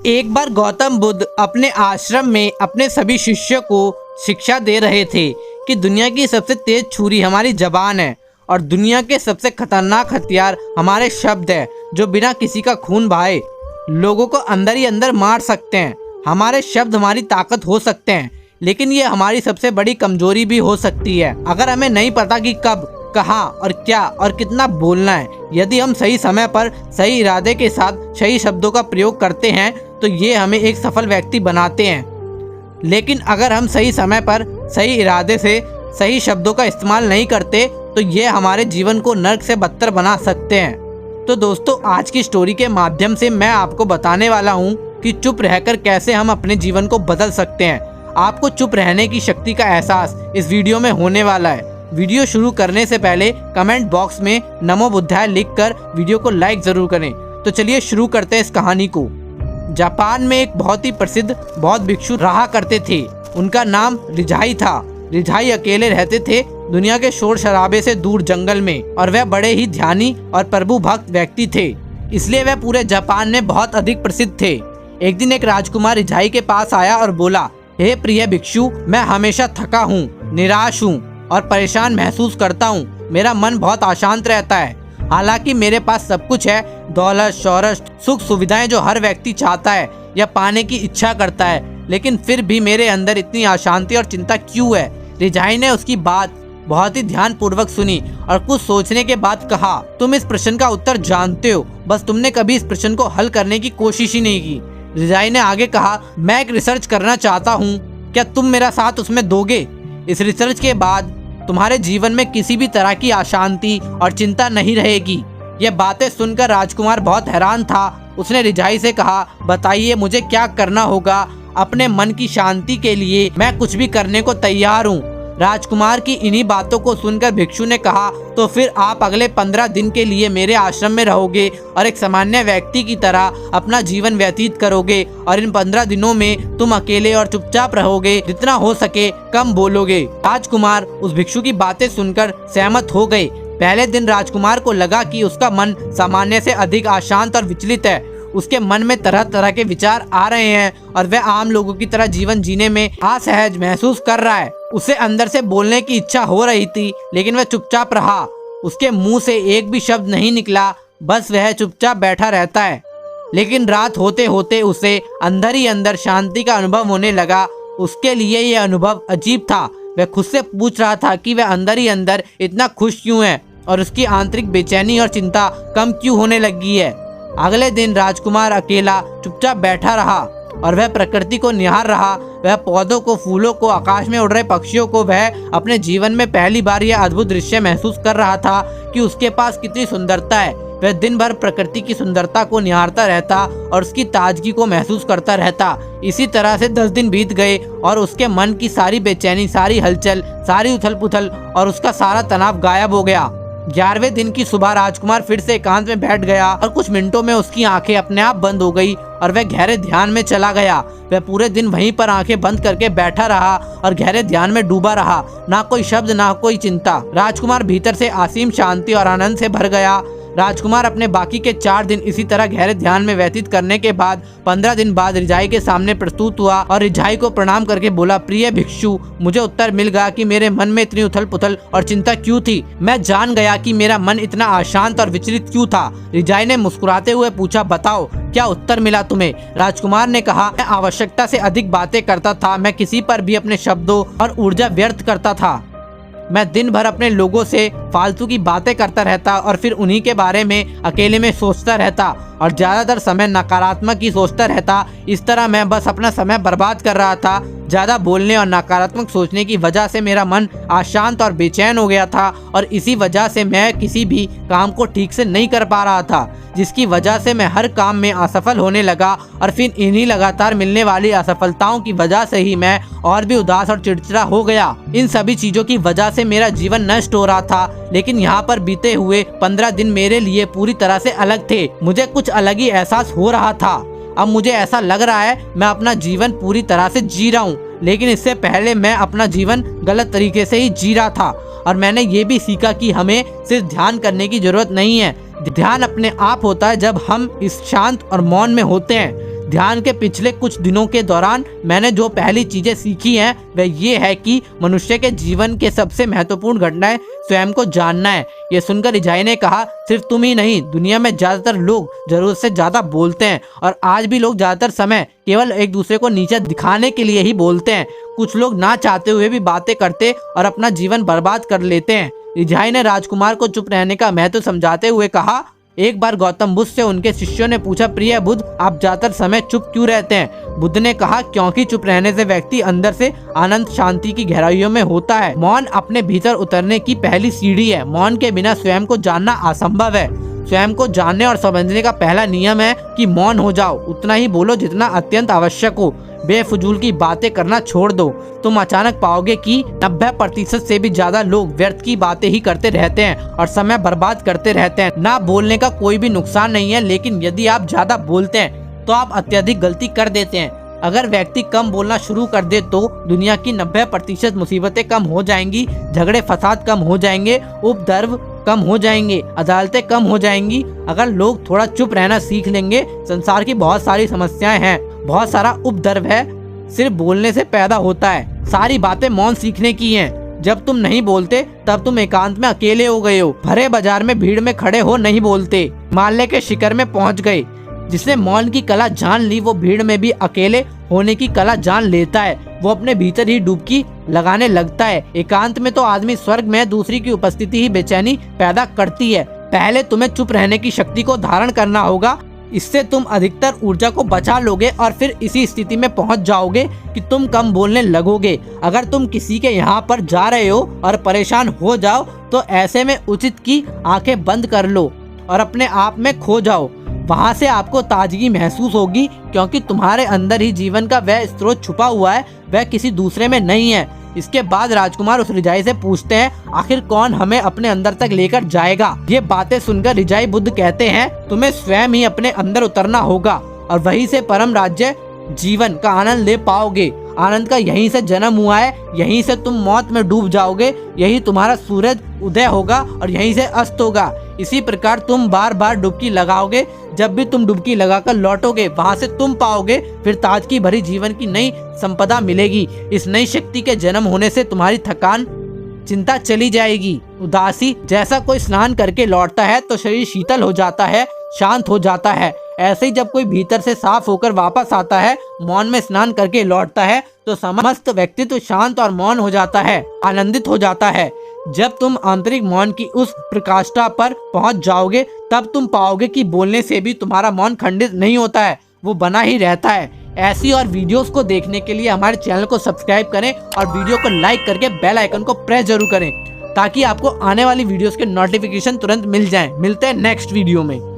एक बार गौतम बुद्ध अपने आश्रम में अपने सभी शिष्यों को शिक्षा दे रहे थे कि दुनिया की सबसे तेज छुरी हमारी जबान है और दुनिया के सबसे खतरनाक हथियार हमारे शब्द है, जो बिना किसी का खून बहाए लोगों को अंदर ही अंदर मार सकते हैं। हमारे शब्द हमारी ताकत हो सकते हैं, लेकिन ये हमारी सबसे बड़ी कमजोरी भी हो सकती है अगर हमें नहीं पता कि कब, कहाँ और क्या और कितना बोलना है। यदि हम सही समय पर सही इरादे के साथ सही शब्दों का प्रयोग करते हैं तो ये हमें एक सफल व्यक्ति बनाते हैं, लेकिन अगर हम सही समय पर सही इरादे से सही शब्दों का इस्तेमाल नहीं करते तो ये हमारे जीवन को नर्क से बदतर बना सकते हैं। तो दोस्तों, आज की स्टोरी के माध्यम से मैं आपको बताने वाला हूँ कि चुप रहकर कैसे हम अपने जीवन को बदल सकते हैं। आपको चुप रहने की शक्ति का एहसास इस वीडियो में होने वाला है। वीडियो शुरू करने से पहले कमेंट बॉक्स में नमो बुद्धाय लिखकर वीडियो को लाइक जरूर करें। तो चलिए शुरू करते हैं इस कहानी को। जापान में एक बहुत ही प्रसिद्ध बौद्ध भिक्षु रहा करते थे। उनका नाम रिझाई था। रिझाई अकेले रहते थे, दुनिया के शोर शराबे से दूर जंगल में, और वह बड़े ही ध्यानी और प्रभु भक्त व्यक्ति थे, इसलिए वह पूरे जापान में बहुत अधिक प्रसिद्ध थे। एक दिन एक राजकुमार रिझाई के पास आया और बोला, हे प्रिय भिक्षु, मैं हमेशा थका हूँ, निराश हूँ और परेशान महसूस करता हूँ। मेरा मन बहुत अशांत रहता है। हालांकि मेरे पास सब कुछ है, दौलत, शोहरत, सुख सुविधाएं जो हर व्यक्ति चाहता है या पाने की इच्छा करता है, लेकिन फिर भी मेरे अंदर इतनी अशांति और चिंता क्यों है। रिझाई ने उसकी बात बहुत ही ध्यान पूर्वक सुनी और कुछ सोचने के बाद कहा, तुम इस प्रश्न का उत्तर जानते हो, बस तुमने कभी इस प्रश्न को हल करने की कोशिश ही नहीं की। रिझाई ने आगे कहा, मैं एक रिसर्च करना चाहता हूँ, क्या तुम मेरा साथ उसमें दोगे? इस रिसर्च के बाद तुम्हारे जीवन में किसी भी तरह की अशांति और चिंता नहीं रहेगी। यह बातें सुनकर राजकुमार बहुत हैरान था। उसने रिझाई से कहा, बताइए मुझे क्या करना होगा? अपने मन की शांति के लिए मैं कुछ भी करने को तैयार हूँ। राजकुमार की इन्हीं बातों को सुनकर भिक्षु ने कहा, तो फिर आप अगले 15 दिन के लिए मेरे आश्रम में रहोगे और एक सामान्य व्यक्ति की तरह अपना जीवन व्यतीत करोगे, और इन 15 दिनों में तुम अकेले और चुपचाप रहोगे, जितना हो सके कम बोलोगे। राजकुमार उस भिक्षु की बातें सुनकर सहमत हो गए। पहले दिन राजकुमार को लगा कि उसका मन सामान्य से अधिक अशांत और विचलित है। उसके मन में तरह तरह के विचार आ रहे हैं और वह आम लोगों की तरह जीवन जीने में असहज महसूस कर रहा है। उसे अंदर से बोलने की इच्छा हो रही थी, लेकिन वह चुपचाप रहा। उसके मुंह से एक भी शब्द नहीं निकला, बस वह चुपचाप बैठा रहता है। लेकिन रात होते होते उसे अंदर ही अंदर शांति का अनुभव होने लगा। उसके लिए यह अनुभव अजीब था। वह खुद से पूछ रहा था कि वह अंदर ही अंदर इतना खुश क्यों है और उसकी आंतरिक बेचैनी और चिंता कम क्यों होने लगी है। अगले दिन राजकुमार अकेला चुपचाप बैठा रहा और वह प्रकृति को निहार रहा। वह पौधों को, फूलों को, आकाश में उड़ रहे पक्षियों को, वह अपने जीवन में पहली बार यह अद्भुत दृश्य महसूस कर रहा था कि उसके पास कितनी सुंदरता है। वह दिन भर प्रकृति की सुंदरता को निहारता रहता और उसकी ताजगी को महसूस करता रहता। इसी तरह से 10 दिन बीत गए और उसके मन की सारी बेचैनी, सारी हलचल, सारी उथल पुथल और उसका सारा तनाव गायब हो गया। 11वें दिन की सुबह राजकुमार फिर से एकांत में बैठ गया और कुछ मिनटों में उसकी आंखें अपने आप बंद हो गई और वह गहरे ध्यान में चला गया। वह पूरे दिन वहीं पर आंखें बंद करके बैठा रहा और गहरे ध्यान में डूबा रहा। ना कोई शब्द, ना कोई चिंता। राजकुमार भीतर से असीम शांति और आनंद से भर गया। राजकुमार अपने बाकी के 4 दिन इसी तरह गहरे ध्यान में व्यतीत करने के बाद 15 दिन बाद रिझाई के सामने प्रस्तुत हुआ और रिझाई को प्रणाम करके बोला, प्रिय भिक्षु, मुझे उत्तर मिल गया कि मेरे मन में इतनी उथल पुथल और चिंता क्यों थी। मैं जान गया कि मेरा मन इतना अशांत और विचलित क्यों था। रिझाई ने मुस्कुराते हुए पूछा, बताओ क्या उत्तर मिला तुम्हें? राजकुमार ने कहा, मैं आवश्यकता से अधिक बातें करता था। मैं किसी पर भी अपने शब्दों और ऊर्जा व्यर्थ करता था। मैं दिन भर अपने लोगों से फालतू की बातें करता रहता और फिर उन्हीं के बारे में अकेले में सोचता रहता और ज़्यादातर समय नकारात्मक ही सोचता रहता। इस तरह मैं बस अपना समय बर्बाद कर रहा था। ज़्यादा बोलने और नकारात्मक सोचने की वजह से मेरा मन अशांत और बेचैन हो गया था और इसी वजह से मैं किसी भी काम को ठीक से नहीं कर पा रहा था, जिसकी वजह से मैं हर काम में असफल होने लगा और फिर इन्हीं लगातार मिलने वाली असफलताओं की वजह से ही मैं और भी उदास और चिड़चिड़ा हो गया। इन सभी चीज़ों की वजह से मेरा जीवन नष्ट हो रहा था। लेकिन यहाँ पर बीते हुए 15 दिन मेरे लिए पूरी तरह से अलग थे। मुझे कुछ अलग ही एहसास हो रहा था। अब मुझे ऐसा लग रहा है मैं अपना जीवन पूरी तरह से जी रहा हूँ, लेकिन इससे पहले मैं अपना जीवन गलत तरीके से ही जी रहा था। और मैंने ये भी सीखा कि हमें सिर्फ ध्यान करने की जरूरत नहीं है। ध्यान अपने आप होता है जब हम इस शांत और मौन में होते हैं। ध्यान के पिछले कुछ दिनों के दौरान मैंने जो पहली चीजें सीखी हैं वह ये है कि मनुष्य के जीवन के सबसे महत्वपूर्ण घटनाएं स्वयं को जानना है। ये सुनकर रिजाई ने कहा, सिर्फ तुम ही नहीं, दुनिया में ज्यादातर लोग जरूरत से ज्यादा बोलते हैं और आज भी लोग ज्यादातर समय केवल एक दूसरे को नीचे दिखाने के लिए ही बोलते हैं। कुछ लोग ना चाहते हुए भी बातें करते और अपना जीवन बर्बाद कर लेते हैं। रिजाई ने राजकुमार को चुप रहने का महत्व समझाते हुए कहा, एक बार गौतम बुद्ध से उनके शिष्यों ने पूछा, प्रिय बुद्ध, आप ज्यादातर समय चुप क्यों रहते हैं? बुद्ध ने कहा, क्योंकि चुप रहने से व्यक्ति अंदर से आनंद शांति की गहराइयों में होता है। मौन अपने भीतर उतरने की पहली सीढ़ी है। मौन के बिना स्वयं को जानना असंभव है। स्वयं को जानने और समझने का पहला नियम है कि मौन हो जाओ, उतना ही बोलो जितना अत्यंत आवश्यक हो। बेफजूल की बातें करना छोड़ दो। तुम अचानक पाओगे कि 90% से भी ज्यादा लोग व्यर्थ की बातें ही करते रहते हैं और समय बर्बाद करते रहते हैं। ना बोलने का कोई भी नुकसान नहीं है, लेकिन यदि आप ज्यादा बोलते हैं तो आप अत्यधिक गलती कर देते हैं। अगर व्यक्ति कम बोलना शुरू कर दे तो दुनिया की 90% मुसीबतें कम हो जाएंगी, झगड़े फसाद कम हो जाएंगे, उपद्रव कम हो जाएंगे, अदालतें कम हो जाएंगी। अगर लोग थोड़ा चुप रहना सीख लेंगे, संसार की बहुत सारी समस्याएं हैं, बहुत सारा उपद्रव है, सिर्फ बोलने से पैदा होता है। सारी बातें मौन सीखने की हैं। जब तुम नहीं बोलते तब तुम एकांत में अकेले हो गए हो, भरे बाजार में भीड़ में खड़े हो नहीं बोलते, हिमालय के शिखर में पहुंच गए। जिसने मौन की कला जान ली वो भीड़ में भी अकेले होने की कला जान लेता है। वो अपने भीतर ही डुबकी लगाने लगता है। एकांत में तो आदमी स्वर्ग में, दूसरी की उपस्थिति ही बेचैनी पैदा करती है। पहले तुम्हें चुप रहने की शक्ति को धारण करना होगा, इससे तुम अधिकतर ऊर्जा को बचा लोगे और फिर इसी स्थिति में पहुंच जाओगे कि तुम कम बोलने लगोगे। अगर तुम किसी के यहाँ पर जा रहे हो और परेशान हो जाओ तो ऐसे में उचित की आंखें बंद कर लो और अपने आप में खो जाओ। वहाँ से आपको ताजगी महसूस होगी, क्योंकि तुम्हारे अंदर ही जीवन का वह स्रोत छुपा हुआ है, वह किसी दूसरे में नहीं है। इसके बाद राजकुमार उस रिजाई से पूछते हैं, आखिर कौन हमें अपने अंदर तक लेकर जाएगा? ये बातें सुनकर रिजाई बुद्ध कहते हैं, तुम्हें स्वयं ही अपने अंदर उतरना होगा और वहीं से परम राज्य जीवन का आनंद ले पाओगे। आनंद का यहीं से जन्म हुआ है, यहीं से तुम मौत में डूब जाओगे, यही तुम्हारा सूरज उदय होगा और यहीं से अस्त होगा। इसी प्रकार तुम बार बार डुबकी लगाओगे। जब भी तुम डुबकी लगाकर लौटोगे वहां से तुम पाओगे फिर ताजगी भरी जीवन की नई संपदा मिलेगी। इस नई शक्ति के जन्म होने से तुम्हारी थकान चिंता चली जाएगी, उदासी। जैसा कोई स्नान करके लौटता है तो शरीर शीतल हो जाता है, शांत हो जाता है, ऐसे ही जब कोई भीतर से साफ होकर वापस आता है, मौन में स्नान करके लौटता है, तो समस्त व्यक्तित्व शांत और मौन हो जाता है, आनंदित हो जाता है। जब तुम आंतरिक मौन की उस प्रकाष्ठा पर पहुंच जाओगे तब तुम पाओगे कि बोलने से भी तुम्हारा मौन खंडित नहीं होता है, वो बना ही रहता है। ऐसी और वीडियोस को देखने के लिए हमारे चैनल को सब्सक्राइब करें और वीडियो को लाइक करके बेल आइकन को प्रेस जरूर करें, ताकि आपको आने वाली वीडियोस के नोटिफिकेशन तुरंत मिल जाएं। मिलते हैं नेक्स्ट वीडियो में।